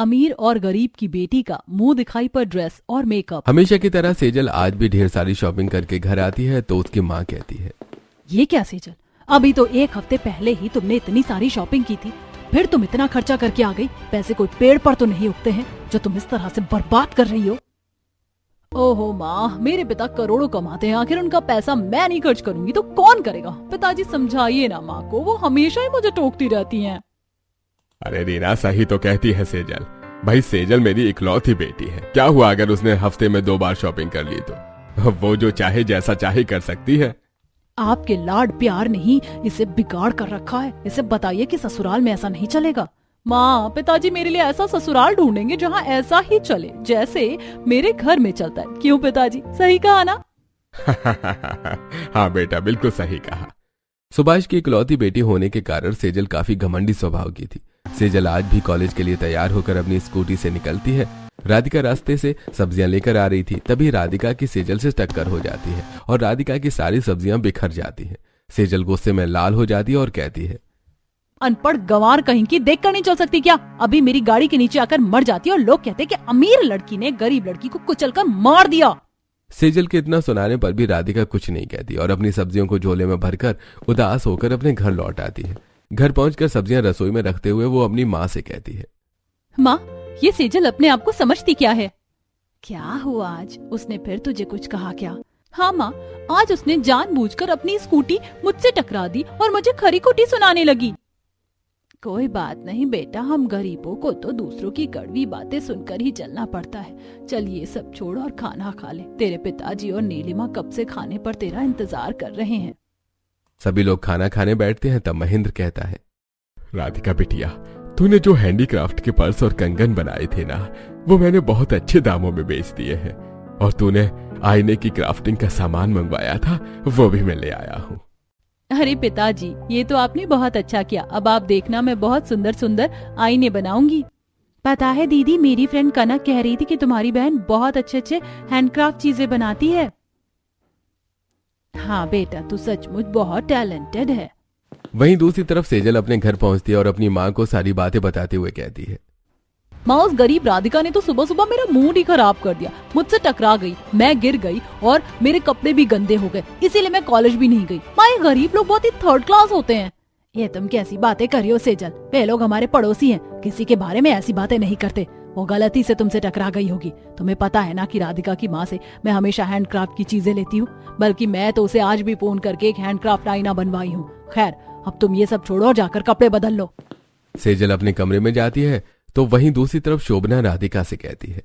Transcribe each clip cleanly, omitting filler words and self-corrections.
अमीर और गरीब की बेटी का मुंह दिखाई पर ड्रेस और मेकअप। हमेशा की तरह सेजल आज भी ढेर सारी शॉपिंग करके घर आती है तो उसकी माँ कहती है, ये क्या सेजल, अभी तो 1 हफ्ते पहले ही तुमने इतनी सारी शॉपिंग की थी, फिर तुम इतना खर्चा करके आ गई। पैसे कोई पेड़ पर तो नहीं उगते हैं जो तुम इस तरह से बर्बाद कर रही हो। ओहो माँ, मेरे पिता करोड़ों कमाते हैं, आखिर उनका पैसा मैं नहीं खर्च करूंगी तो कौन करेगा। पिताजी समझाइए ना माँ को, वो हमेशा ही मुझे टोकती रहती हैं। अरे रीना सही तो कहती है सेजल। भाई सेजल मेरी इकलौती बेटी है, क्या हुआ अगर उसने हफ्ते में 2 बार शॉपिंग कर ली तो वो जो चाहे जैसा चाहे कर सकती है। आपके लाड प्यार ने ही इसे बिगाड़ कर रखा है। इसे बताइए कि ससुराल में ऐसा नहीं चलेगा। माँ, पिताजी मेरे लिए ऐसा ससुराल ढूंढेंगे जहाँ ऐसा ही चले जैसे मेरे घर में चलता है। क्यों पिताजी, सही कहा ना? हाँ बेटा, बिल्कुल सही कहा। सुभाष की इकलौती बेटी होने के कारण सेजल काफी घमंडी स्वभाव की थी। सेजल आज भी कॉलेज के लिए तैयार होकर अपनी स्कूटी से निकलती है। राधिका रास्ते से सब्जियां लेकर आ रही थी, तभी राधिका की सेजल से टक्कर हो जाती है और राधिका की सारी सब्जियां बिखर जाती हैं। सेजल गुस्से में लाल हो जाती है और कहती है, अनपढ़ गंवार कहीं की, देख कर नहीं चल सकती क्या? अभी मेरी गाड़ी के नीचे आकर मर जाती है और लोग कहते कि अमीर लड़की ने गरीब लड़की को कुचलकर मार दिया। सेजल के इतना सुनाने पर भी राधिका कुछ नहीं कहती और अपनी सब्जियों को झोले में भरकर उदास होकर अपने घर लौट आती है। घर पहुंचकर सब्जियां रसोई में रखते हुए वो अपनी माँ से कहती है, माँ, ये सेजल अपने आप को समझती क्या है? क्या हुआ आज, उसने फिर तुझे कुछ कहा क्या? हाँ माँ, आज उसने जानबूझकर अपनी स्कूटी मुझसे टकरा दी और मुझे खरी खोटी सुनाने लगी। कोई बात नहीं बेटा, हम गरीबों को तो दूसरों की कड़वी बातें सुनकर ही चलना पड़ता है। चल ये सब छोड़ और खाना खा ले। तेरे पिताजी और नीलिमा कब से खाने पर तेरा इंतजार कर रहे हैं। सभी लोग खाना खाने बैठते हैं तब महेंद्र कहता है, राधिका बिटिया, तूने जो हैंडीक्राफ्ट के पर्स और कंगन बनाए थे ना, वो मैंने बहुत अच्छे दामों में बेच दिए हैं। और तूने आईने की क्राफ्टिंग का सामान मंगवाया था, वो भी मैं ले आया हूँ। अरे पिताजी, ये तो आपने बहुत अच्छा किया। अब आप देखना, मैं बहुत सुंदर सुंदर आईने बनाऊंगी। पता है दीदी, मेरी फ्रेंड कनक कह रही थी कि तुम्हारी बहन बहुत अच्छे अच्छे हैंडक्राफ्ट चीजें बनाती है। हाँ बेटा, तू सचमुच बहुत टैलेंटेड है। वहीं दूसरी तरफ सेजल अपने घर पहुंचती है और अपनी माँ को सारी बातें बताते हुए कहती है, माँ, उस गरीब राधिका ने तो सुबह सुबह मेरा मूड ही खराब कर दिया। मुझसे टकरा गई, मैं गिर गई और मेरे कपड़े भी गंदे हो गए, इसीलिए मैं कॉलेज भी नहीं गई। माँ, ये गरीब लोग बहुत ही थर्ड क्लास होते हैं। ये तुम कैसी बातें कर रही हो सेजल? वे लोग हमारे पड़ोसी हैं, किसी के बारे में ऐसी बातें नहीं करते। वो गलती से तुमसे टकरा गई होगी। तुम्हें पता है ना कि राधिका की माँ से मैं हमेशा हैंडक्राफ्ट की चीजें लेती हूँ, बल्कि मैं तो उसे आज भी फोन करके एक हैंडक्राफ्ट आईना बनवाई हूँ। खैर, अब तुम ये सब छोड़ो और जाकर कपड़े बदल लो। सेजल अपने कमरे में जाती है तो वहीं दूसरी तरफ शोभना राधिका से कहती है,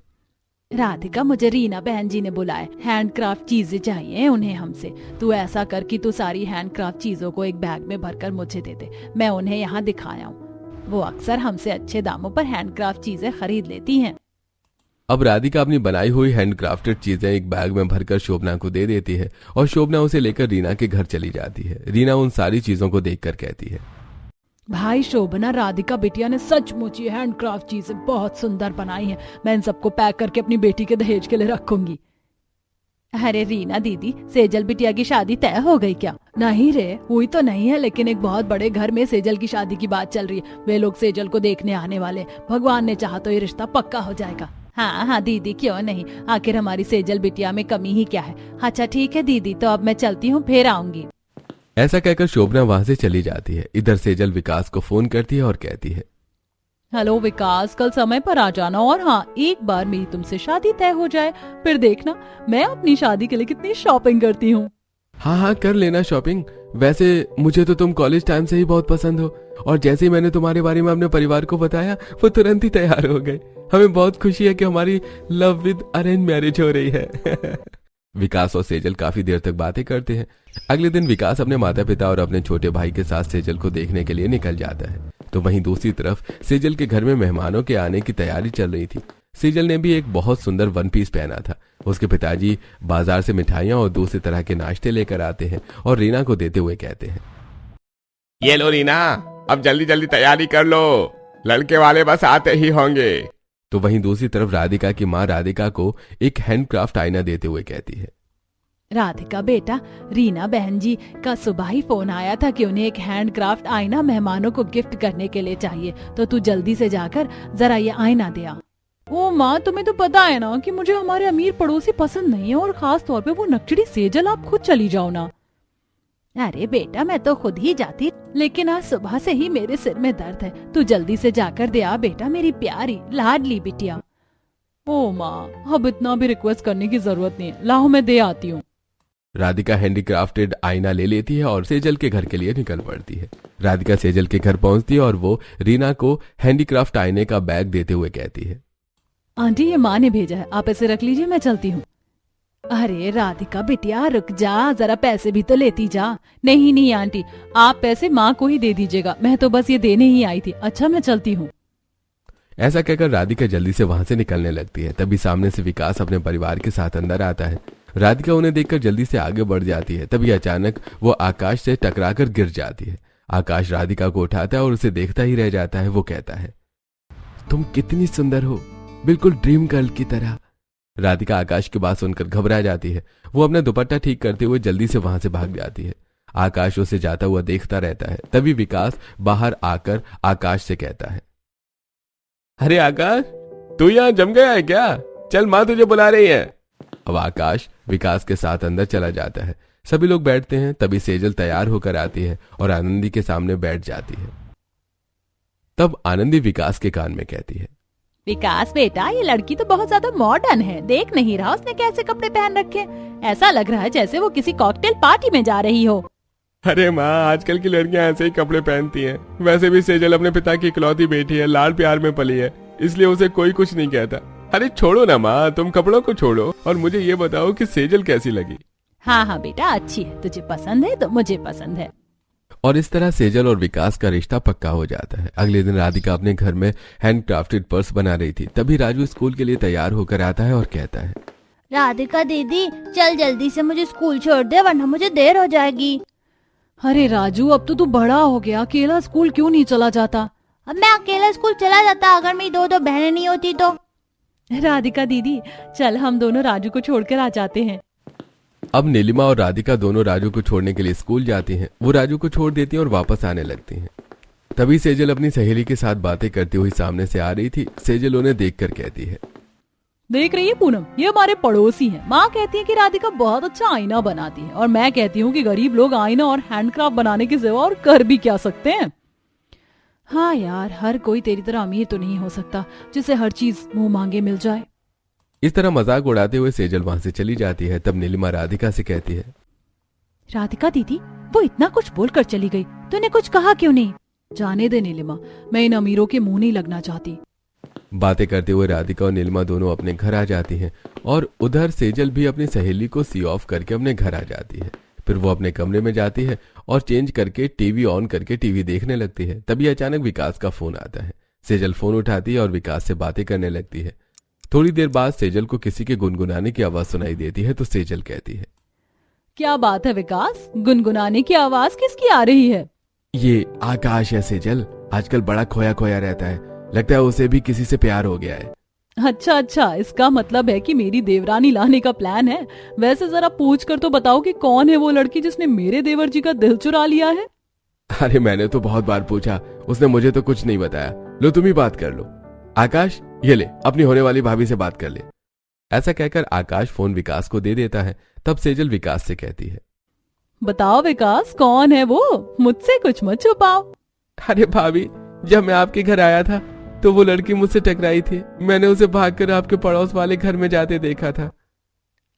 राधिका, मुझे रीना बहन जी ने बुलाए, हैंडक्राफ्ट चीजें चाहिए उन्हें हमसे। तू ऐसा कर कि तू सारी हैंडक्राफ्ट चीजों को एक बैग में भरकर मुझे दे दे। मैं उन्हें यहाँ दिखाया हूँ। वो अक्सर हमसे अच्छे दामों पर हैंडक्राफ्ट चीजें खरीद लेती हैं। अब राधिका अपनी बनाई हुई हैंडक्राफ्टेड चीजें एक बैग में भरकर शोभना को दे देती है और शोभना उसे लेकर रीना के घर चली जाती है। रीना उन सारी चीजों को देखकर कहती है, भाई शोभना, राधिका बिटिया ने सचमुच ये हैंडक्राफ्ट चीजें बहुत सुंदर बनाई हैं। मैं इन सबको पैक करके अपनी बेटी के दहेज के लिए रखूंगी। अरे रीना दीदी, सेजल बिटिया की शादी तय हो गई क्या? नहीं रे, हुई तो नहीं है, लेकिन एक बहुत बड़े घर में सेजल की शादी की बात चल रही है। वे लोग सेजल को देखने आने वाले। भगवान ने चाहा तो ये रिश्ता पक्का हो जाएगा। हाँ हाँ दीदी, क्यों नहीं, आखिर हमारी सेजल बिटिया में कमी ही क्या है। अच्छा ठीक है दीदी, तो अब मैं चलती हूँ, फिर आऊंगी। ऐसा कहकर शोभना वहां से चली जाती है। इधर सेजल विकास को फोन करती है और कहती है, हेलो विकास, कल समय पर आ जाना, और हाँ, एक बार मेरी तुमसे शादी तय हो जाए, फिर देखना मैं अपनी शादी के लिए कितनी शॉपिंग करती हूँ। हाँ हाँ कर लेना शॉपिंग। वैसे मुझे तो तुम कॉलेज टाइम से ही बहुत पसंद हो और जैसे ही मैंने तुम्हारे बारे में अपने परिवार को बताया वो तुरंत ही तैयार हो गए। हमें बहुत खुशी है कि हमारी लव विद अरेंज मैरिज हो रही है। विकास और सेजल काफी देर तक बातें करते हैं। अगले दिन विकास अपने माता पिता और अपने छोटे भाई के साथ सेजल को देखने के लिए निकल जाता है। तो वहीं दूसरी तरफ सेजल के घर में मेहमानों के आने की तैयारी चल रही थी। सेजल ने भी एक बहुत सुंदर वन पीस पहना था। उसके पिताजी बाजार से मिठाइयां और दूसरी तरह के नाश्ते लेकर आते हैं और रीना को देते हुए कहते हैं, ये लो रीना, अब जल्दी जल्दी तैयारी कर लो, लड़के वाले बस आते ही होंगे। तो वहीं दूसरी तरफ राधिका की माँ राधिका को एक हैंडक्राफ्ट आईना देते हुए कहती है, राधिका बेटा, रीना बहन जी का सुबह ही फोन आया था कि उन्हें एक हैंडक्राफ्ट आईना मेहमानों को गिफ्ट करने के लिए चाहिए, तो तू जल्दी से जाकर जरा ये आईना दे आ। ओ माँ, तुम्हें तो पता है ना कि मुझे हमारे अमीर पड़ोसी पसंद नहीं है, और खास तौर पे वो नकचड़ी सेजल। आप खुद चली जाओ ना। अरे बेटा, मैं तो खुद ही जाती, लेकिन आज सुबह से ही मेरे सिर में दर्द है। तू जल्दी से जाकर दे आ बेटा, मेरी प्यारी लाडली बिटिया। ओ माँ, अब इतना भी रिक्वेस्ट करने की जरूरत नहीं है, लाओ मैं दे आती हूँ। राधिका हैंडीक्राफ्टेड आईना ले लेती है और सेजल के घर के लिए निकल पड़ती है। राधिका सेजल के घर पहुंचती है और वो रीना को हैंडीक्राफ्ट आईने का बैग देते हुए कहती है, आंटी ये माँ ने भेजा है, आप इसे रख लीजिए, मैं चलती हूँ। अरे राधिका बिटिया रुक जा, जरा पैसे भी तो लेती जा। नहीं नहीं आंटी, आप पैसे माँ को ही दे दीजिएगा, मैं तो बस ये देने ही आई थी। अच्छा मैं चलती हूँ। ऐसा कहकर राधिका जल्दी से वहां से निकलने लगती है। तभी सामने से विकास अपने परिवार के साथ अंदर आता है। राधिका उन्हें देखकर जल्दी से आगे बढ़ जाती है। तभी अचानक वो आकाश से टकराकर गिर जाती है। आकाश राधिका को उठाता है और उसे देखता ही रह जाता है। वो कहता है, तुम कितनी सुंदर हो, बिल्कुल ड्रीम गर्ल की तरह। राधिका आकाश की बात सुनकर घबरा जाती है। वो अपना दुपट्टा ठीक करते हुए जल्दी से वहां से भाग जाती है। आकाश उसे जाता हुआ देखता रहता है। तभी विकास बाहर आकर आकाश से कहता है, अरे आकाश, तू यहाँ जम गया है क्या? चल, माँ तुझे बुला रही है। अब आकाश विकास के साथ अंदर चला जाता है। सभी लोग बैठते हैं। तभी सेजल तैयार होकर आती है और आनंदी के सामने बैठ जाती है। तब आनंदी विकास के कान में कहती है, विकास बेटा, ये लड़की तो बहुत ज्यादा मॉडर्न है। देख नहीं रहा उसने कैसे कपड़े पहन रखे, ऐसा लग रहा है जैसे वो किसी कॉकटेल पार्टी में जा रही हो। अरे माँ, आजकल की लड़कियां ऐसे ही कपड़े पहनती हैं। वैसे भी सेजल अपने पिता की इकलौती बेटी है, लाड प्यार में पली है, इसलिए उसे कोई कुछ नहीं कहता। अरे छोड़ो ना माँ, तुम कपड़ों को छोड़ो और मुझे ये बताओ कि सेजल कैसी लगी? हाँ हाँ बेटा, अच्छी है। तुझे पसंद है तो मुझे पसंद है। और इस तरह सेजल और विकास का रिश्ता पक्का हो जाता है। अगले दिन राधिका अपने घर में हैंडक्राफ्टेड पर्स बना रही थी। तभी राजू स्कूल के लिए तैयार होकर आता है और कहता है, राधिका दीदी, चल जल्दी से मुझे स्कूल छोड़ दे, वरना मुझे देर हो जाएगी। अरे राजू, अब तो तू बड़ा हो गया, अकेला स्कूल क्यों नहीं चला जाता? अब मैं अकेला स्कूल चला जाता अगर मेरी दो बहनें नहीं होती तो। राधिका दीदी, चल हम दोनों राजू को छोड़कर आ जाते हैं। अब नीलिमा और राधिका दोनों राजू को छोड़ने के लिए स्कूल जाती हैं। वो राजू को छोड़ देती हैं और वापस आने लगती हैं। तभी सेजल अपनी सहेली के साथ बातें करती हुई सामने से आ रही थी। सेजल उन्हें देखकर कहती है, देख रही है पूनम, ये हमारे पड़ोसी हैं। माँ कहती है कि राधिका बहुत अच्छा आईना बनाती है, और मैं कहती हूँ कि गरीब लोग आईना और हैंडक्राफ्ट बनाने की सेवा और कर भी क्या सकते हैं। हाँ यार, हर कोई तेरी तरह अमीर तो नहीं हो सकता जिसे हर चीज मुंह मांगे मिल जाए। इस तरह मजाक उड़ाते हुए सेजल वहां से चली जाती है। तब नीलिमा राधिका से कहती है, राधिका दीदी, वो इतना कुछ बोलकर चली गई, तूने कुछ कहा क्यों नहीं? जाने दे नीलिमा, मैं इन अमीरों के मुंह नहीं लगना चाहती। बातें करते हुए राधिका और नीलिमा दोनों अपने घर आ जाती हैं और उधर सेजल भी अपनी सहेली को सी ऑफ करके अपने घर आ जाती है। फिर वो अपने कमरे में जाती है और चेंज करके टीवी ऑन करके टीवी देखने लगती है। तभी अचानक विकास का फोन आता है। सेजल फोन उठाती है और विकास से बातें करने लगती है। थोड़ी देर बाद सेजल को किसी के गुनगुनाने की आवाज सुनाई देती है। तो सेजल कहती है, क्या बात है विकास, गुनगुनाने की आवाज किसकी आ रही है? ये आकाश है सेजल, आजकल बड़ा खोया खोया रहता है, लगता है उसे भी किसी से प्यार हो गया है। अच्छा, इसका मतलब है कि मेरी देवरानी लाने का प्लान है। वैसे जरा पूछ कर तो बताओ कि कौन है वो लड़की जिसने मेरे देवर जी का दिल चुरा लिया है? अरे मैंने तो बहुत बार पूछा, उसने मुझे तो कुछ नहीं बताया। लो तुम ही बात कर लो। आकाश, ये ले, अपनी होने वाली भाभी से बात कर ले। ऐसा कहकर आकाश फोन विकास को दे देता है। तब सेजल विकास से कहती है, बताओ विकास, कौन है वो? मुझसे कुछ मत छुपाओ। अरे भाभी, जब मैं आपके घर आया था तो वो लड़की मुझसे टकराई थी। मैंने उसे भागकर आपके पड़ोस वाले घर में जाते देखा था।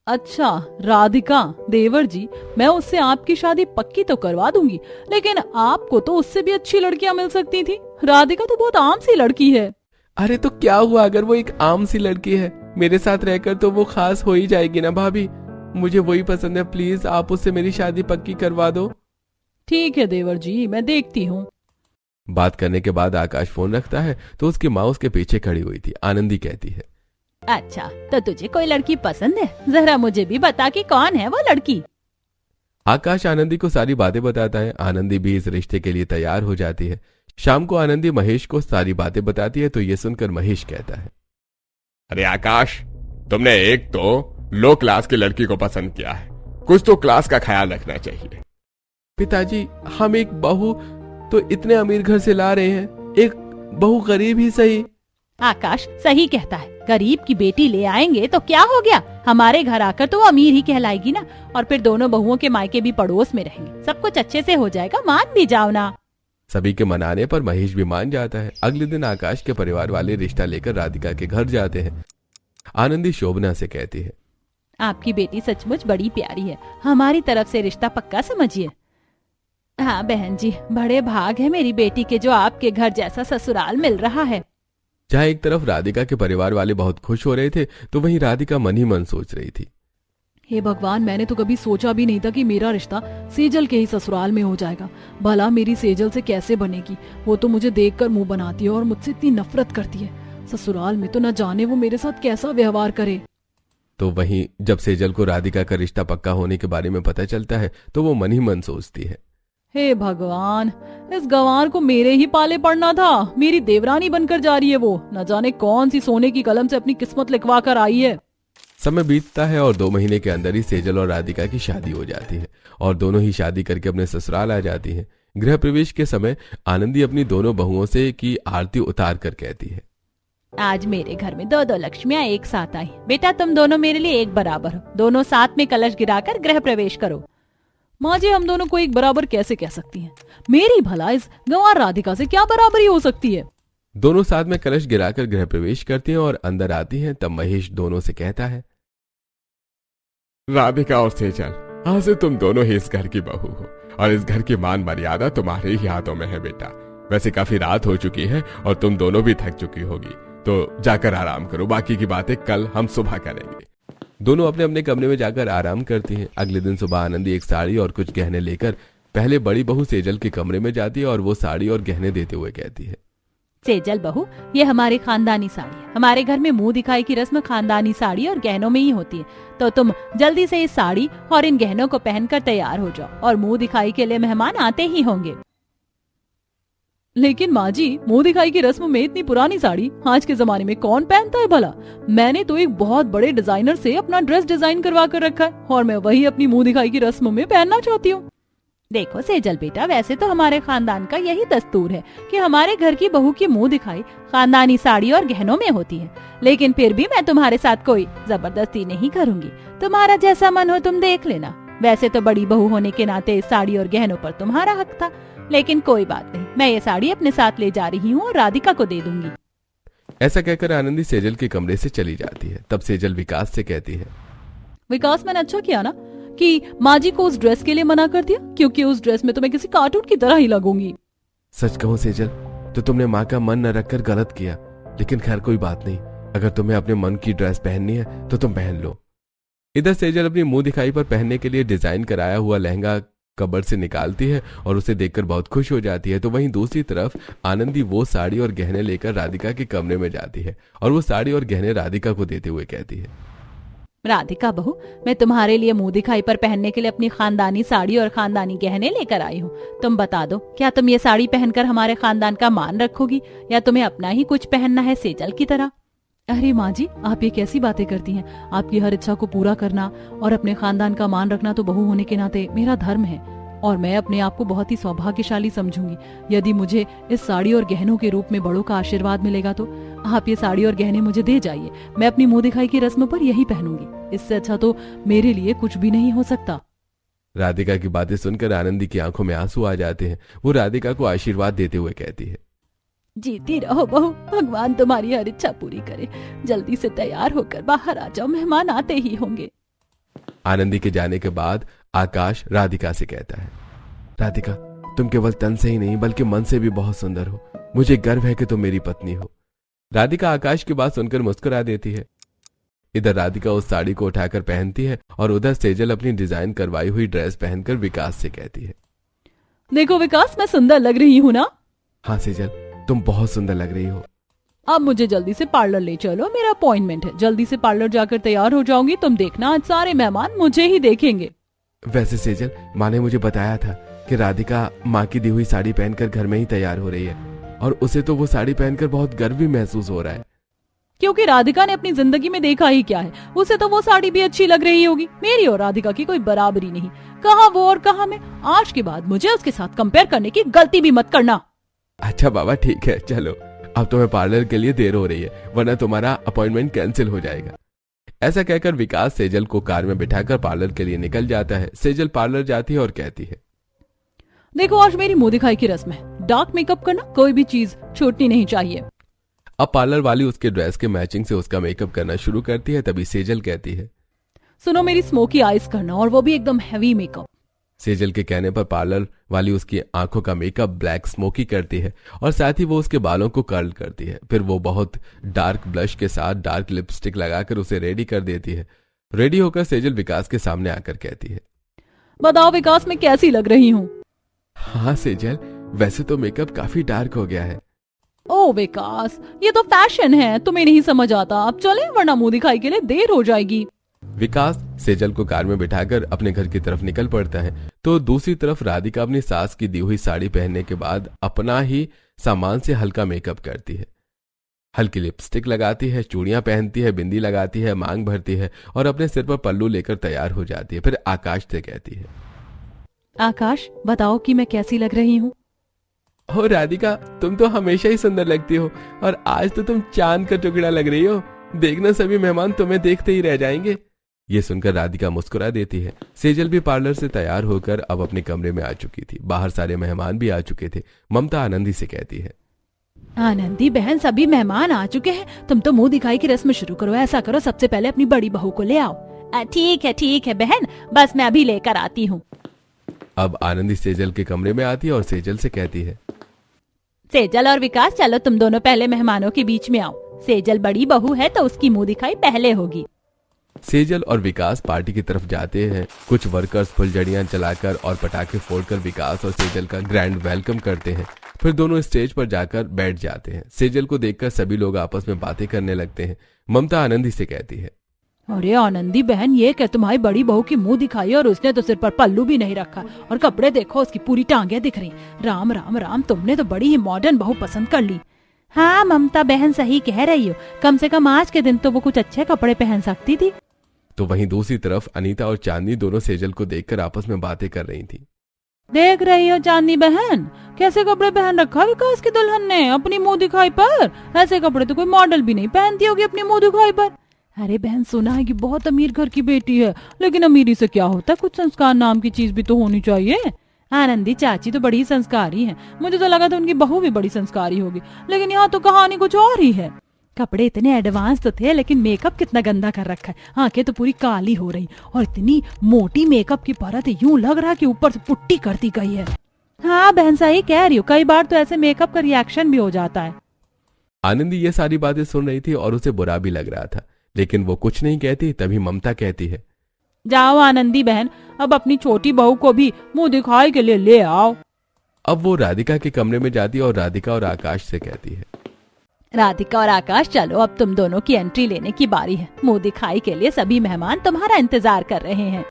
अच्छा राधिका, देवर जी, मैं उससे आपकी शादी पक्की तो करवा दूंगी, लेकिन आपको तो उससे भी अच्छी लड़कियां मिल सकती थी। राधिका तो बहुत आम सी लड़की है। अरे तो क्या हुआ अगर वो एक आम सी लड़की है? मेरे साथ रहकर तो वो खास हो ही जाएगी ना भाभी। मुझे वही पसंद है, प्लीज आप उससे मेरी शादी पक्की करवा दो। ठीक है देवर जी, मैं देखती हूँ। बात करने के बाद आकाश फोन रखता है तो उसकी माँ उसके पीछे खड़ी हुई थी। आनंदी कहती है, अच्छा तो तुझे कोई लड़की पसंद है? जरा मुझे भी बता कि कौन है वो लड़की। आकाश आनंदी को सारी बातें बताता है। आनंदी भी इस रिश्ते के लिए तैयार हो जाती है। शाम को आनंदी महेश को सारी बातें बताती है तो ये सुनकर महेश कहता है, अरे आकाश, तुमने एक तो लो क्लास की लड़की को पसंद किया है, कुछ तो क्लास का ख्याल रखना चाहिए। पिताजी, हम एक बहू तो इतने अमीर घर से ला रहे हैं, एक बहू गरीब ही सही। आकाश सही कहता है, गरीब की बेटी ले आएंगे तो क्या हो गया, हमारे घर आकर तो वो अमीर ही कहलाएगी ना। और फिर दोनों बहुओं के मायके भी पड़ोस में रहेंगे, सब कुछ अच्छे से हो जाएगा, मान भी जाओ ना। सभी के मनाने पर महेश भी मान जाता है। अगले दिन आकाश के परिवार वाले रिश्ता लेकर राधिका के घर जाते हैं। आनंदी शोभना से कहती है, आपकी बेटी सचमुच बड़ी प्यारी है, हमारी तरफ से रिश्ता पक्का समझिए। हाँ बहन जी, बड़े भाग है मेरी बेटी के जो आपके घर जैसा ससुराल मिल रहा है। जहाँ एक तरफ राधिका के परिवार वाले बहुत खुश हो रहे थे तो वहीं राधिका मन ही मन सोच रही थी, हे भगवान, मैंने तो कभी सोचा भी नहीं था कि मेरा रिश्ता सेजल के ही ससुराल में हो जाएगा। भला मेरी सेजल से कैसे बनेगी, वो तो मुझे देखकर मुंह बनाती है और मुझसे इतनी नफरत करती है। ससुराल में तो न जाने वो मेरे साथ कैसा व्यवहार करे। तो वहीं जब सेजल को राधिका का रिश्ता पक्का होने के बारे में पता चलता है तो वो मन ही मन सोचती है, हे भगवान, इस गंवार को मेरे ही पाले पड़ना था, मेरी देवरानी बनकर जा रही है वो, न जाने कौन सी सोने की कलम से अपनी किस्मत लिखवा कर आई है। समय बीतता है और 2 महीने के अंदर ही सेजल और राधिका की शादी हो जाती है और दोनों ही शादी करके अपने ससुराल आ जाती हैं। गृह प्रवेश के समय आनंदी अपनी दोनों बहुओं से की आरती उतार कर कहती है, आज मेरे घर में 2 लक्ष्मियां एक साथ आई। बेटा तुम दोनों मेरे लिए एक बराबर हो, दोनों साथ में कलश गिराकर गृह प्रवेश करो। माँ जी, हम दोनों को एक बराबर कैसे कह सकती हैं? मेरी भला इस गंवार राधिका से क्या बराबरी हो सकती है? दोनों साथ में कलश गिराकर गृह प्रवेश करती हैं और अंदर आती हैं। तब महेश दोनों से कहता है, राधिका और सेजल, आज से तुम दोनों ही इस घर की बहू हो और इस घर की मान मर्यादा तुम्हारे ही हाथों में है बेटा। वैसे काफी रात हो चुकी है और तुम दोनों भी थक चुकी होगी, तो जाकर आराम करो, बाकी की बातें कल हम सुबह करेंगे। दोनों अपने अपने कमरे में जाकर आराम करती हैं। अगले दिन सुबह आनंदी एक साड़ी और कुछ गहने लेकर पहले बड़ी बहू सेजल के कमरे में जाती है और वो साड़ी और गहने देते हुए कहती है, सेजल बहू, ये हमारी खानदानी साड़ी है। हमारे घर में मुंह दिखाई की रस्म खानदानी साड़ी और गहनों में ही होती है, तो तुम जल्दी से इस साड़ी और इन गहनों को पहनकर तैयार हो जाओ और मुंह दिखाई के लिए मेहमान आते ही होंगे। लेकिन माँ जी, मुंह दिखाई की रस्म में इतनी पुरानी साड़ी आज के जमाने में कौन पहनता है भला? मैंने तो एक बहुत बड़े डिजाइनर से अपना ड्रेस डिजाइन करवा कर रखा है और मैं वही अपनी मुंह दिखाई की रस्म में पहनना चाहती हूँ। देखो सेजल बेटा, वैसे तो हमारे खानदान का यही दस्तूर है कि हमारे घर की बहू की मुंह दिखाई खानदानी साड़ी और गहनों में होती है, लेकिन फिर भी मैं तुम्हारे साथ कोई जबरदस्ती नहीं करूंगी। तुम्हारा जैसा मन हो तुम देख लेना। वैसे तो बड़ी बहू होने के नाते इस साड़ी और गहनों पर तुम्हारा हक था, लेकिन कोई बात नहीं, मैं ये साड़ी अपने साथ ले जा रही हूँ और राधिका को दे दूंगी। ऐसा कहकर आनंदी सेजल के कमरे से चली जाती है। तब सेजल विकास से कहती है, विकास, मैंने अच्छा किया ना कि माँ जी को उस ड्रेस के लिए मना कर दिया, क्योंकि उस ड्रेस में तो मैं किसी कार्टून की तरह ही लगूंगी। सच कहूँ सेजल, तो तुमने माँ का मन न रखकर गलत किया, लेकिन खैर कोई बात नहीं, अगर तुम्हें अपने मन की ड्रेस पहननी है तो तुम पहन लो। इधर सेजल अपनी मुंह दिखाई पर पहनने के लिए डिजाइन कराया हुआ लहंगा कबर्ड से निकालती है और उसे देखकर बहुत खुश हो जाती है। तो वहीं दूसरी तरफ आनंदी वो साड़ी और गहने लेकर राधिका के कमरे में जाती है और वो साड़ी और गहने राधिका को देते हुए कहती है, राधिका बहू, मैं तुम्हारे लिए मुंह दिखाई पर पहनने के लिए अपनी खानदानी साड़ी और खानदानी गहने लेकर आई हूँ। तुम बता दो, क्या तुम ये साड़ी पहनकर हमारे खानदान का मान रखोगी या तुम्हें अपना ही कुछ पहनना है सेजल की तरह? अरे माँ जी, आप ये कैसी बातें करती हैं? आपकी हर इच्छा को पूरा करना और अपने खानदान का मान रखना तो बहू होने के नाते मेरा धर्म है और मैं अपने आप को बहुत ही सौभाग्यशाली समझूंगी यदि मुझे इस साड़ी और गहनों के रूप में बड़ों का आशीर्वाद मिलेगा। तो आप ये साड़ी और गहने मुझे दे जाइए, मैं अपनी मुंह दिखाई की रस्म पर यही पहनूंगी। इससे अच्छा तो मेरे लिए कुछ भी नहीं हो सकता। राधिका की बातें सुनकर आनंदी की आंखों में आंसू आ जाते हैं। वो राधिका को आशीर्वाद देते हुए कहती है, जीती रहो बहू, भगवान तुम्हारी हर इच्छा पूरी करे। जल्दी से तैयार होकर बाहर आ जाओ, मेहमान आते ही होंगे। आनंदी के जाने के बाद आकाश राधिका से कहता है, राधिका, तुम केवल तन से ही नहीं बल्कि मन से भी बहुत सुंदर हो। मुझे गर्व है कि तुम मेरी पत्नी हो। राधिका आकाश की बात सुनकर मुस्कुरा देती है। इधर राधिका उस साड़ी को उठाकर पहनती है और उधर सेजल अपनी डिजाइन करवाई हुई ड्रेस पहनकर विकास से कहती है, देखो विकास, मैं सुंदर लग रही हूँ ना? हाँ सेजल, तुम बहुत सुंदर लग रही हो। अब मुझे जल्दी से पार्लर ले चलो, मेरा अपॉइंटमेंट है। जल्दी से पार्लर जाकर तैयार हो जाऊंगी, तुम देखना आज सारे मेहमान मुझे ही देखेंगे। वैसे सेजल, माँ ने मुझे बताया था कि राधिका माँ की दी हुई साड़ी पहनकर घर में ही तैयार हो रही है और उसे तो वो साड़ी पहनकर बहुत गर्व भी महसूस हो रहा है। क्योंकि राधिका ने अपनी जिंदगी में देखा ही क्या है, उसे तो वो साड़ी भी अच्छी लग रही होगी। मेरी और राधिका की कोई बराबरी नहीं, कहाँ वो और कहाँ मैं। आज के बाद मुझे उसके साथ कंपेयर करने की गलती भी मत करना। अच्छा बाबा ठीक है, चलो अब तुम्हें पार्लर के लिए देर हो रही है, वरना तुम्हारा अपॉइंटमेंट कैंसिल हो जाएगा। ऐसा कहकर विकास सेजल को कार में बिठाकर पार्लर के लिए निकल जाता है। सेजल पार्लर जाती है और कहती है, देखो आज मेरी मुंह दिखाई की रस्म है, डार्क मेकअप करना कोई भी चीज छूटनी नहीं चाहिए। अब पार्लर वाली उसके ड्रेस के मैचिंग से उसका मेकअप करना शुरू करती है। तभी सेजल कहती है, सुनो मेरी स्मोकी आईज करना, और वो भी एकदम हैवी मेकअप। सेजल के कहने पर पार्लर वाली उसकी आंखों का मेकअप ब्लैक स्मोकी करती है और साथ ही वो उसके बालों को कर्ल करती है। फिर वो बहुत डार्क ब्लश के साथ डार्क लिपस्टिक लगाकर उसे रेडी कर देती है। रेडी होकर सेजल विकास के सामने आकर कहती है, बताओ विकास मैं कैसी लग रही हूँ? हाँ सेजल, वैसे तो मेकअप काफी डार्क हो गया है। ओ विकास, ये तो फैशन है, तुम्हें नहीं समझ आता। अब चले वरना मुंह दिखाई के लिए देर हो जाएगी। विकास सेजल को कार में बिठाकर अपने घर की तरफ निकल पड़ता है। तो दूसरी तरफ राधिका अपनी सास की दी हुई साड़ी पहनने के बाद अपना ही सामान से हल्का मेकअप करती है। हल्की लिपस्टिक लगाती है, चूड़ियां पहनती है, बिंदी लगाती है, मांग भरती है और अपने सिर पर पल्लू लेकर तैयार हो जाती है। फिर आकाश से कहती है, आकाश बताओ कि मैं कैसी लग रही हूँ? हो राधिका, तुम तो हमेशा ही सुंदर लगती हो और आज तो तुम चांद का टुकड़ा लग रही हो। देखना सभी मेहमान तुम्हें देखते ही रह जाएंगे। ये सुनकर राधिका मुस्कुरा देती है। सेजल भी पार्लर से तैयार होकर अब अपने कमरे में आ चुकी थी। बाहर सारे मेहमान भी आ चुके थे। ममता आनंदी से कहती है, आनंदी बहन सभी मेहमान आ चुके हैं, तुम तो मुंह दिखाई की रस्म शुरू करो। ऐसा करो सबसे पहले अपनी बड़ी बहू को ले आओ। ठीक है बहन, बस मैं अभी लेकर आती हूँ। अब आनंदी सेजल के कमरे में आती है और सेजल से कहती है, सेजल और विकास चलो तुम दोनों पहले मेहमानों के बीच में आओ। सेजल बड़ी बहू है तो उसकी मुंह दिखाई पहले होगी। सेजल और विकास पार्टी की तरफ जाते हैं। कुछ वर्कर्स फुलझड़ियां जलाकर और पटाखे फोड़कर विकास और सेजल का ग्रैंड वेलकम करते हैं। फिर दोनों स्टेज पर जाकर बैठ जाते हैं। सेजल को देखकर सभी लोग आपस में बातें करने लगते हैं। ममता आनंदी से कहती है, अरे आनंदी बहन, ये क्या तुम्हारी बड़ी बहू की मुंह दिखाई और उसने तो सिर पर पल्लू भी नहीं रखा और कपड़े देखो उसकी पूरी टांगे दिख रही। राम राम राम, तुमने तो बड़ी ही मॉडर्न बहू पसंद कर ली। हाँ ममता बहन सही कह रही हो, कम से कम आज के दिन तो वो कुछ अच्छे कपड़े पहन सकती थी। तो वहीं दूसरी तरफ अनीता और चांदनी दोनों सेजल को देखकर आपस में बातें कर रही थी। देख रही हो चांदनी बहन, कैसे कपड़े पहन रखा विकास की दुल्हन ने अपनी मुंह दिखाई पर। ऐसे कपड़े तो कोई मॉडल भी नहीं पहनती होगी अपनी मुंह दिखाई पर। अरे बहन, सुना है कि बहुत अमीर घर की बेटी है, लेकिन अमीरी से क्या होता है, कुछ संस्कार नाम की चीज भी तो होनी चाहिए। आनंदी चाची तो बड़ी संस्कारी है, मुझे तो लगा था उनकी बहू भी बड़ी संस्कारी होगी, लेकिन यहाँ तो कहानी कुछ और ही है। कपड़े इतने एडवांस तो थे, लेकिन मेकअप कितना गंदा कर रखा है। आंखें तो पूरी काली हो रही और इतनी मोटी मेकअप की परत यूं लग रहा कि ऊपर से पुट्टी करती गई है। हाँ बहन सही कह रही हो, कई बार तो ऐसे मेकअप का रिएक्शन भी हो जाता है। आनंदी ये सारी बातें सुन रही थी और उसे बुरा भी लग रहा था, लेकिन वो कुछ नहीं कहती। तभी ममता कहती है, जाओ आनंदी बहन, अब अपनी छोटी बहू को भी मुंह दिखाई के लिए ले आओ। अब वो राधिका के कमरे में जाती है और राधिका और आकाश से कहती है, राधिका और आकाश चलो, अब तुम दोनों की एंट्री लेने की बारी है। मुंह दिखाई के लिए सभी मेहमान तुम्हारा इंतजार कर रहे हैं।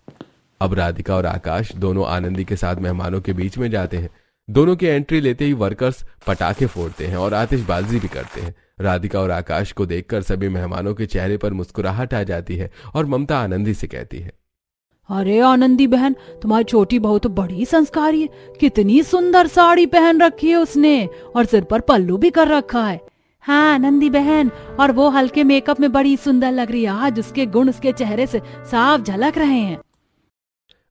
अब राधिका और आकाश दोनों आनंदी के साथ मेहमानों के बीच में जाते हैं। दोनों की एंट्री लेते ही वर्कर्स पटाखे फोड़ते हैं और आतिशबाजी भी करते हैं। राधिका और आकाश को देखकर सभी मेहमानों के चेहरे पर मुस्कुराहट आ जाती है और ममता आनंदी से कहती है, अरे आनंदी बहन, तुम्हारी छोटी बहू तो बड़ी संस्कारी है, कितनी सुंदर साड़ी पहन रखी है उसने और सिर पर पल्लू भी कर रखा है। हाँ आनंदी बहन, और वो हल्के मेकअप में बड़ी सुंदर लग रही है। आज उसके गुण उसके चेहरे से साफ झलक रहे हैं।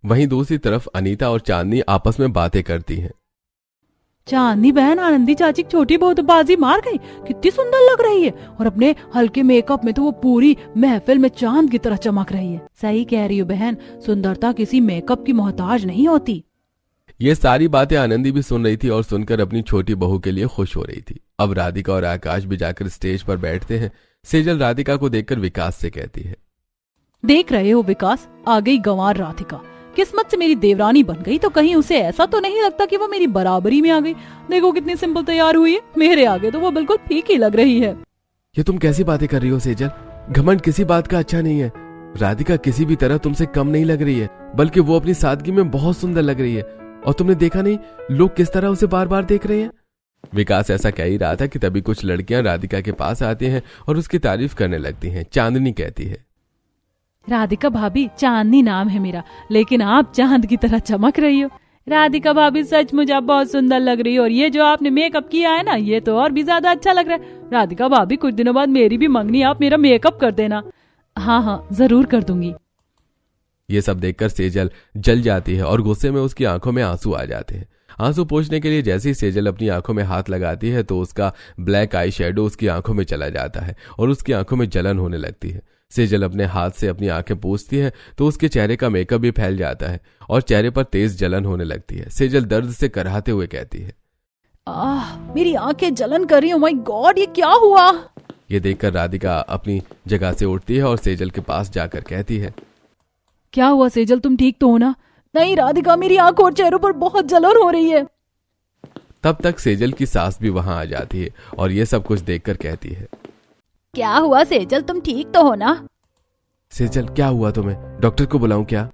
वहीं दूसरी तरफ अनीता और चांदनी आपस में बातें करती हैं। चांदनी बहन, आनंदी चाची की छोटी बहू तो बाजी मार गई, कितनी सुंदर लग रही है और अपने हल्के मेकअप में तो वो पूरी महफिल में चांद की तरह चमक रही है। सही कह रही हो बहन, सुंदरता किसी मेकअप की मोहताज नहीं होती। ये सारी बातें आनंदी भी सुन रही थी और सुनकर अपनी छोटी बहू के लिए खुश हो रही थी। अब राधिका और आकाश भी जाकर स्टेज पर बैठते हैं। सेजल राधिका को देखकर विकास से कहती है, देख रहे हो विकास, आ गई गंवार राधिका, किस्मत से मेरी देवरानी बन गई। तो कहीं उसे ऐसा तो नहीं लगता कि वो मेरी बराबरी में आ गई। देखो कितनी सिंपल तैयार हुई है, मेरे आगे तो वो बिल्कुल फीकी लग रही है। ये तुम कैसी बातें कर रही हो सेजल? घमंड किसी बात का अच्छा नहीं है। राधिका किसी भी तरह तुमसे कम नहीं लग रही है, बल्कि वो अपनी सादगी में बहुत सुंदर लग रही है। और तुमने देखा नहीं लोग किस तरह उसे बार बार देख रहे हैं। विकास ऐसा कह ही रहा था कि तभी कुछ लड़कियां राधिका के पास आती हैं और उसकी तारीफ करने लगती हैं। चांदनी कहती है, राधिका भाभी, चांदनी नाम है मेरा, लेकिन आप चांद की तरह चमक रही हो। राधिका भाभी सचमुच आप बहुत सुंदर लग रही हो, और ये जो आपने मेकअप किया है ना, ये तो और भी ज्यादा अच्छा लग रहा है। राधिका भाभी, कुछ दिनों बाद मेरी भी मंगनी, आप मेरा मेकअप कर देना। हाँ हाँ, जरूर कर दूंगी। ये सब देखकर सेजल जल जाती है और गुस्से में उसकी आंखों में आंसू आ जाते हैं। आंसू पोंछने के लिए जैसे ही सेजल अपनी आंखों में हाथ लगाती है तो उसका ब्लैक आई शेडो उसकी आंखों में चला जाता है और उसकी आंखों में जलन होने लगती है। सेजल अपने हाथ से अपनी आंखें पोंछती है तो उसके चेहरे का मेकअप भी फैल जाता है और चेहरे पर तेज जलन होने लगती है। सेजल दर्द से कराहते हुए कहती है, मेरी आंखें जलन कर रही हैं। माय गॉड, ये क्या हुआ? ये देखकर राधिका अपनी जगह से उठती है और सेजल के पास जाकर कहती है, क्या हुआ सेजल, तुम ठीक तो हो ना? नहीं राधिका, मेरी आंखों और चेहरों पर बहुत जलन हो रही है। तब तक सेजल की सास भी वहां आ जाती है और ये सब कुछ देखकर कहती है, क्या हुआ सेजल, तुम ठीक तो हो ना? सेजल क्या हुआ तुम्हें, डॉक्टर को बुलाऊं क्या?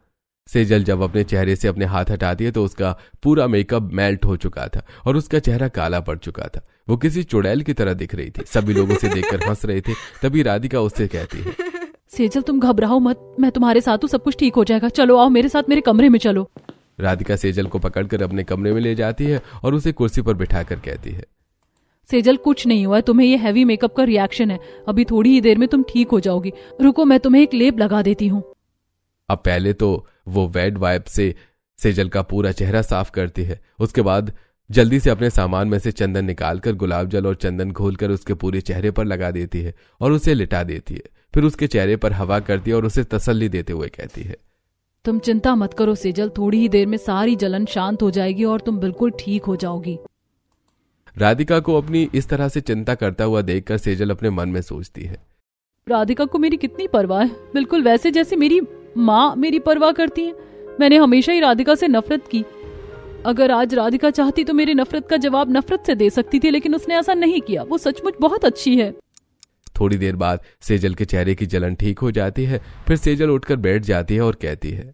सेजल जब अपने चेहरे से अपने हाथ हटाती है तो उसका पूरा मेकअप मेल्ट हो चुका था और उसका चेहरा काला पड़ चुका था। वो किसी चुड़ैल की तरह दिख रही थी। सभी लोग उसे देखकर हंस रहे थे। तभी राधिका उससे कहती है, सेजल तुम घबराओ मत, मैं तुम्हारे साथ हूँ, सब कुछ ठीक हो जाएगा। चलो आओ मेरे साथ, मेरे कमरे में चलो। राधिका सेजल को पकड़कर अपने कमरे में ले जाती है और उसे कुर्सी पर बिठाकर कहती है, सेजल कुछ नहीं हुआ है, तुम्हें ये हैवी मेकअप का रिएक्शन है, अभी थोड़ी ही देर में तुम ठीक हो जाओगी। रुको, मैं तुम्हें एक लेप लगा देती हूँ। अब पहले तो वो वेट वाइप से सेजल का पूरा चेहरा साफ करती है। उसके बाद जल्दी से अपने सामान में से चंदन निकालकर गुलाब जल और चंदन घोलकर उसके पूरे चेहरे पर लगा देती है और उसे लिटा देती है। फिर उसके चेहरे पर हवा करती है और उसे तसल्ली देते हुए कहती है, तुम चिंता मत करो सेजल, थोड़ी ही देर में सारी जलन शांत हो जाएगी और तुम बिल्कुल ठीक हो जाओगी। राधिका को अपनी इस तरह से चिंता करता हुआ देखकर सेजल अपने मन में सोचती है, राधिका को मेरी कितनी परवाह है, बिल्कुल वैसे जैसे मेरी माँ मेरी परवाह करती है। मैंने हमेशा ही राधिका से नफरत की। अगर आज राधिका चाहती तो मेरी नफरत का जवाब नफरत से दे सकती थी, लेकिन उसने ऐसा नहीं किया। वो सचमुच बहुत अच्छी है। थोड़ी देर बाद सेजल के चेहरे की जलन ठीक हो जाती है। फिर सेजल उठकर बैठ जाती है और कहती है,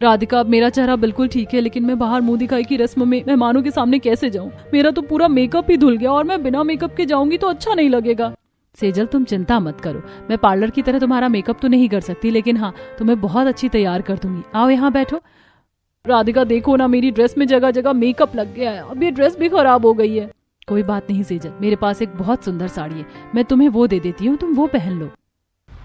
राधिका अब मेरा चेहरा बिल्कुल ठीक है, लेकिन मैं बाहर मुंह दिखाई की रस्म में मेहमानों के सामने कैसे जाऊं? मेरा तो पूरा मेकअप ही धुल गया और मैं बिना मेकअप के जाऊंगी तो अच्छा नहीं लगेगा। सेजल तुम चिंता मत करो, मैं पार्लर की तरह तुम्हारा मेकअप तो नहीं कर सकती, लेकिन हाँ तुम्हें बहुत अच्छी तैयार कर दूंगी। आओ यहाँ बैठो। राधिका देखो ना, मेरी ड्रेस में जगह जगह मेकअप लग गया है, अब ये ड्रेस भी खराब हो गई है। कोई बात नहीं सेजल, मेरे पास एक बहुत सुंदर साड़ी है, मैं तुम्हें वो दे देती हूँ, तुम वो पहन लो।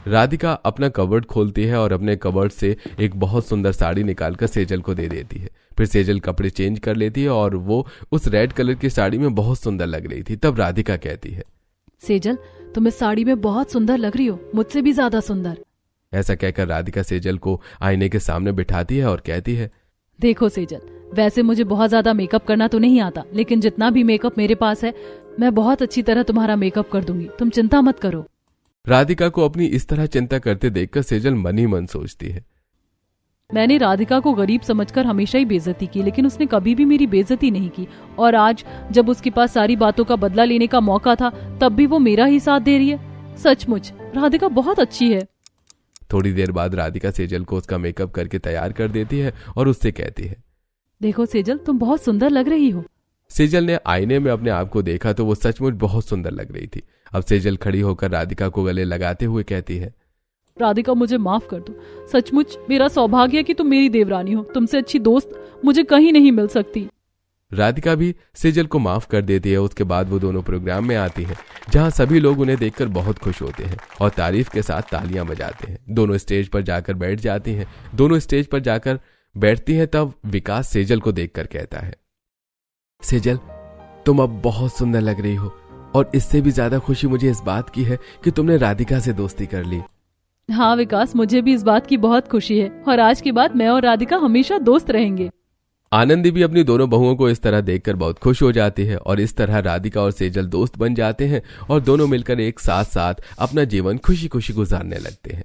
राधिका अपना कबर्ड खोलती है और अपने कबर्ड से एक बहुत सुंदर साड़ी निकालकर सेजल को दे देती है। फिर सेजल कपड़े चेंज कर लेती है और वो उस रेड कलर की साड़ी में बहुत सुंदर लग रही थी। तब राधिका कहती है, सेजल तुम इस साड़ी में बहुत सुंदर लग रही हो, मुझसे भी ज्यादा सुंदर। ऐसा कहकर राधिका सेजल को आईने के सामने बिठाती है और कहती है, देखो सेजल, वैसे मुझे बहुत ज्यादा मेकअप करना तो नहीं आता, लेकिन जितना भी मेकअप मेरे पास है मैं बहुत अच्छी तरह तुम्हारा मेकअप कर दूंगी, तुम चिंता मत करो। राधिका को अपनी इस तरह चिंता करते देखकर सेजल मन ही मन सोचती है, मैंने राधिका को गरीब समझकर हमेशा ही बेइज्जती की, लेकिन उसने कभी भी मेरी बेइज्जती नहीं की। और आज जब उसके पास सारी बातों का बदला लेने का मौका था, तब भी वो मेरा ही साथ दे रही है। सचमुच राधिका बहुत अच्छी है। थोड़ी देर बाद राधिका सेजल को उसका मेकअप करके तैयार कर देती है और उससे कहती है, देखो सेजल तुम बहुत सुंदर लग रही हो। सेजल ने आईने में अपने आप को देखा तो वो सचमुच बहुत सुंदर लग रही थी। अब सेजल खड़ी होकर राधिका को गले लगाते हुए कहती है, राधिका मुझे माफ कर दो, सचमुच मेरा सौभाग्य है कि तुम मेरी देवरानी हो, तुमसे अच्छी दोस्त मुझे कहीं नहीं मिल सकती। राधिका भी सेजल को माफ कर देती है। उसके बाद वो दोनों प्रोग्राम में आती हैं, जहां सभी लोग उन्हें देखकर बहुत खुश होते हैं और तारीफ के साथ तालियां बजाते हैं। दोनों स्टेज पर जाकर बैठ जाती हैं। दोनों स्टेज पर जाकर बैठती हैं, तब विकास सेजल को देखकर कहता है, सेजल तुम अब बहुत सुंदर लग रही हो, और इससे भी ज्यादा खुशी मुझे इस बात की है कि तुमने राधिका से दोस्ती कर ली। हाँ विकास, मुझे भी इस बात की बहुत खुशी है, और आज के बाद मैं और राधिका हमेशा दोस्त रहेंगे। आनंदी भी अपनी दोनों बहुओं को इस तरह देखकर बहुत खुश हो जाती है और इस तरह राधिका और सेजल दोस्त बन जाते हैं और दोनों मिलकर एक साथ साथ अपना जीवन खुशी खुशी गुजारने लगते हैं।